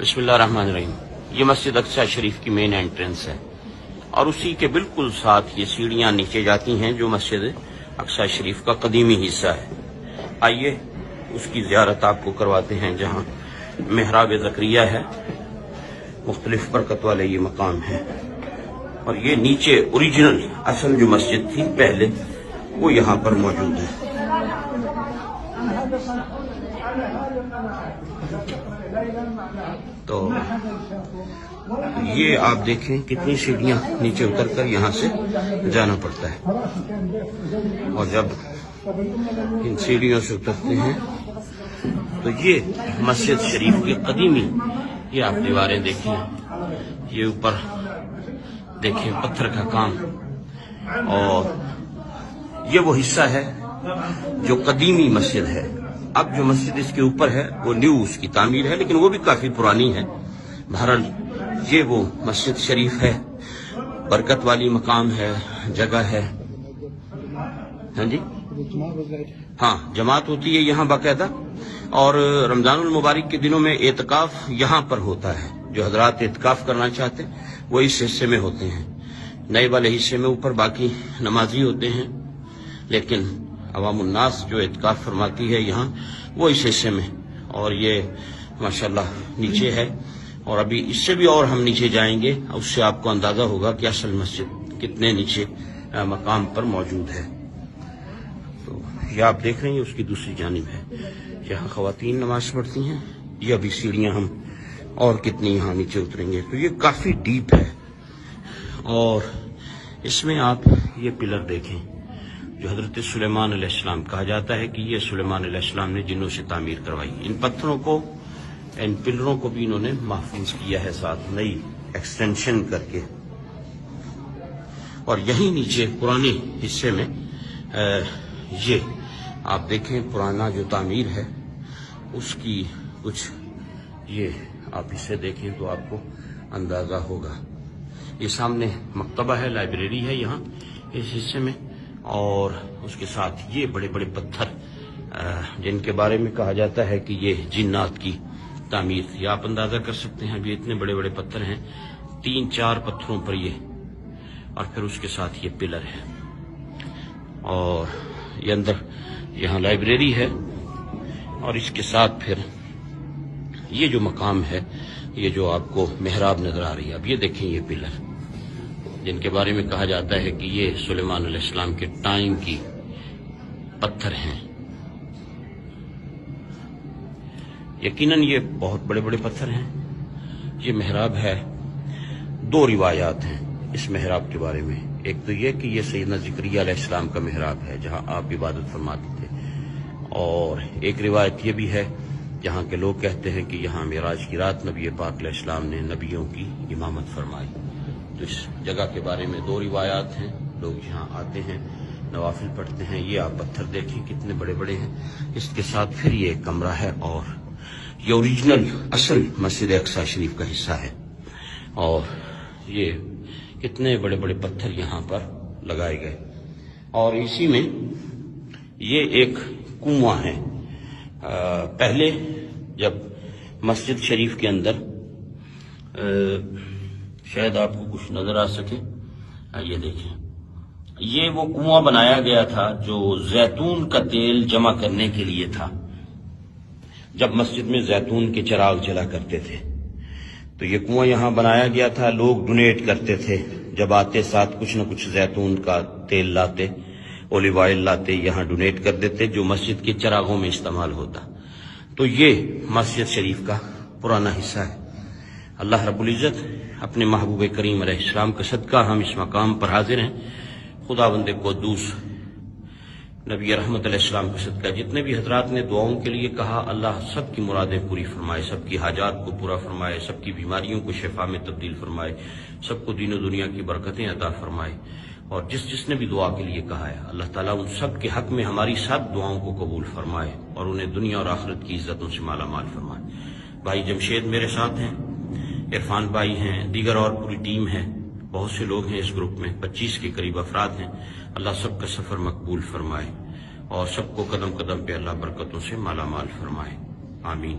بسم اللہ الرحمن الرحیم۔ یہ مسجد اقصی شریف کی مین انٹرنس ہے اور اسی کے بالکل ساتھ یہ سیڑھیاں نیچے جاتی ہیں جو مسجد اقصی شریف کا قدیمی حصہ ہے۔ آئیے اس کی زیارت آپ کو کرواتے ہیں جہاں محراب زکریہ ہے، مختلف برکت والے یہ مقام ہے، اور یہ نیچے اوریجنل اصل جو مسجد تھی پہلے وہ یہاں پر موجود ہے۔ تو یہ آپ دیکھیں کتنی سیڑھیاں نیچے اتر کر یہاں سے جانا پڑتا ہے، اور جب ان سیڑھیوں سے اترتے ہیں تو یہ مسجد شریف کی قدیمی یہ آپ دیواریں دیکھیں، یہ اوپر دیکھیں پتھر کا کام، اور یہ وہ حصہ ہے جو قدیمی مسجد ہے۔ اب جو مسجد اس کے اوپر ہے وہ نیو اس کی تعمیر ہے، لیکن وہ بھی کافی پرانی ہے۔ بہرحال یہ وہ مسجد شریف ہے، برکت والی مقام ہے، جگہ ہے۔ ہاں جی، ہاں جماعت ہوتی ہے یہاں باقاعدہ، اور رمضان المبارک کے دنوں میں اعتکاف یہاں پر ہوتا ہے۔ جو حضرات اعتکاف کرنا چاہتے وہ اس حصے میں ہوتے ہیں، نئے والے حصے میں اوپر باقی نمازی ہوتے ہیں، لیکن عوام الناس جو اعتکاف فرماتی ہے یہاں وہ اس حصے میں۔ اور یہ ماشاءاللہ نیچے ہے، اور ابھی اس سے بھی اور ہم نیچے جائیں گے، اس سے آپ کو اندازہ ہوگا کہ اصل مسجد کتنے نیچے مقام پر موجود ہے۔ تو یہ آپ دیکھ رہے ہیں اس کی دوسری جانب ہے، یہاں خواتین نماز پڑھتی ہیں۔ یہ ابھی سیڑھیاں ہم اور کتنی یہاں نیچے اتریں گے، تو یہ کافی ڈیپ ہے۔ اور اس میں آپ یہ پلر دیکھیں جو حضرت سلیمان علیہ السلام، کہا جاتا ہے کہ یہ سلیمان علیہ السلام نے جنوں سے تعمیر کروائی۔ ان پتھروں کو، ان پلروں کو بھی انہوں نے محفوظ کیا ہے ساتھ نئی ایکسٹینشن کر کے۔ اور یہیں نیچے پرانے حصے میں یہ آپ دیکھیں پرانا جو تعمیر ہے اس کی کچھ، یہ آپ اسے دیکھیں تو آپ کو اندازہ ہوگا۔ یہ سامنے مکتبہ ہے، لائبریری ہے یہاں اس حصے میں، اور اس کے ساتھ یہ بڑے بڑے پتھر جن کے بارے میں کہا جاتا ہے کہ یہ جنات کی تعمیر تھی۔ آپ اندازہ کر سکتے ہیں ابھی اتنے بڑے بڑے پتھر ہیں، 3-4 پتھروں پر یہ، اور پھر اس کے ساتھ یہ پلر ہے۔ اور یہ اندر یہاں لائبریری ہے، اور اس کے ساتھ پھر یہ جو مقام ہے، یہ جو آپ کو محراب نظر آ رہی ہے، اب یہ دیکھیں یہ پلر جن کے بارے میں کہا جاتا ہے کہ یہ سلیمان علیہ السلام کے ٹائم کی پتھر ہیں۔ یقیناً یہ بہت بڑے بڑے پتھر ہیں۔ یہ محراب ہے، 2 روایات ہیں اس محراب کے بارے میں۔ ایک تو یہ کہ یہ سیدنا زکریا علیہ السلام کا محراب ہے جہاں آپ عبادت فرماتے تھے، اور ایک روایت یہ بھی ہے جہاں کے لوگ کہتے ہیں کہ یہاں معراج کی رات نبی پاک علیہ السلام نے نبیوں کی امامت فرمائی۔ تو اس جگہ کے بارے میں 2 روایات ہیں، لوگ یہاں آتے ہیں، نوافل پڑھتے ہیں۔ یہ آپ پتھر دیکھیں کتنے بڑے بڑے ہیں۔ اس کے ساتھ پھر یہ ایک کمرہ ہے، اور یہ اوریجنل اصل مسجد اقصی شریف کا حصہ ہے، اور یہ کتنے بڑے بڑے پتھر یہاں پر لگائے گئے۔ اور اسی میں یہ ایک کنواں ہے۔ پہلے جب مسجد شریف کے اندر شاید آپ کو کچھ نظر آ سکے، یہ دیکھیں، یہ وہ کنواں بنایا گیا تھا جو زیتون کا تیل جمع کرنے کے لیے تھا۔ جب مسجد میں زیتون کے چراغ جلا کرتے تھے تو یہ کنواں یہاں بنایا گیا تھا، لوگ ڈونیٹ کرتے تھے، جب آتے ساتھ کچھ نہ کچھ زیتون کا تیل لاتے، اولیو آئل لاتے، یہاں ڈونیٹ کر دیتے جو مسجد کے چراغوں میں استعمال ہوتا۔ تو یہ مسجد شریف کا پرانا حصہ ہے۔ اللہ رب العزت اپنے محبوب کریم علیہ السلام کا صدقہ ہم اس مقام پر حاضر ہیں۔ خداوند قدوس نبی رحمت علیہ السلام کا صدقہ جتنے بھی حضرات نے دعاؤں کے لیے کہا، اللہ سب کی مرادیں پوری فرمائے، سب کی حاجات کو پورا فرمائے، سب کی بیماریوں کو شفا میں تبدیل فرمائے، سب کو دین و دنیا کی برکتیں عطا فرمائے۔ اور جس نے بھی دعا کے لیے کہا ہے، اللہ تعالیٰ ان سب کے حق میں ہماری سب دعاؤں کو قبول فرمائے، اور انہیں دنیا اور آخرت کی عزتوں سے مالا مال فرمائے۔ بھائی جمشید میرے ساتھ ہیں، عرفان بھائی ہیں، دیگر اور پوری ٹیم ہے، بہت سے لوگ ہیں اس گروپ میں، 25 کے قریب افراد ہیں۔ اللہ سب کا سفر مقبول فرمائے، اور سب کو قدم قدم پہ اللہ برکتوں سے مالا مال فرمائے، آمین۔